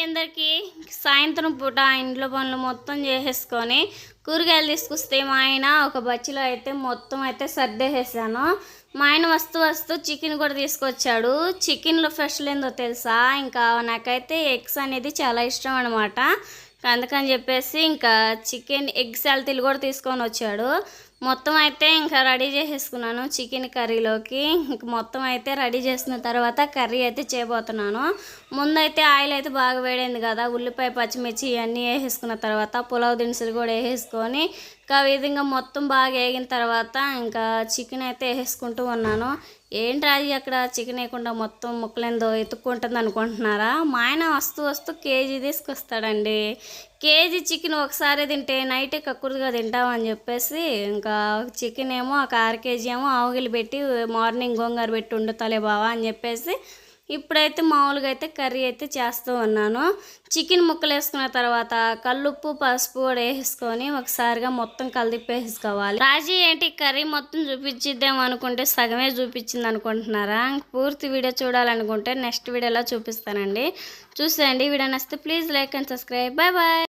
అందరికీ. సాయంత్రం పూట ఇంట్లో పనులు మొత్తం చేసేసుకొని కూరగాయలు తీసుకొస్తే మా ఆయన ఒక బచ్చిలో అయితే మొత్తం అయితే సర్దేసేసాను. మా ఆయన వస్తూ చికెన్ కూడా తీసుకొచ్చాడు. చికెన్లో స్పెషల్ ఏందో తెలుసా, ఇంకా నాకైతే ఎగ్స్ అనేది చాలా ఇష్టం అనమాట. అందుకని చెప్పేసి ఇంకా చికెన్ ఎగ్ సాల్తీలు కూడా తీసుకొని వచ్చాడు. మొత్తం అయితే ఇంకా రెడీ చేసేసుకున్నాను చికెన్ కర్రీలోకి. ఇంక మొత్తం అయితే రెడీ చేసిన తర్వాత కర్రీ అయితే చేయబోతున్నాను. ముందైతే ఆయిల్ అయితే బాగా వేడైంది కదా, ఉల్లిపాయ పచ్చిమిర్చి ఇవన్నీ వేసేసుకున్న తర్వాత పులావ్ దినుసులు కూడా వేసేసుకొని ఇంకా విధంగా మొత్తం బాగా వేగిన తర్వాత ఇంకా చికెన్ అయితే వేసేసుకుంటూ ఉన్నాను. ఏంటి రాజీ అక్కడ చికెన్ వేయకుండా మొత్తం ముక్కలేందో ఎత్తుక్కుంటుంది అనుకుంటున్నారా? మా ఆయన వస్తూ కేజీ తీసుకొస్తాడండి. కేజీ చికెన్ ఒకసారి తింటే నైటే కక్కుర్తిగా తింటామని చెప్పేసి ఇంకా చికెన్ ఏమో ఒక 6 కేజీ ఏమో ఆవుగిలి పెట్టి మార్నింగ్ గోంగూర పెట్టి వండుతాలే బావా అని చెప్పేసి ఇప్పుడైతే మామూలుగా అయితే కర్రీ అయితే చేస్తూ ఉన్నాను. చికెన్ ముక్కలు వేసుకున్న తర్వాత కల్లుప్పు పసుపు కూడా వేసుకొని ఒకసారిగా మొత్తం కలిపేసుకోవాలి. రాజీ ఏంటి కర్రీ మొత్తం చూపించిద్దాం అనుకుంటే సగమే చూపించింది అనుకుంటున్నారా? పూర్తి వీడియో చూడాలనుకుంటే నెక్స్ట్ వీడియోలో చూపిస్తానండి. చూసేయండి. వీడియో నచ్చితే please like and subscribe. Bye bye.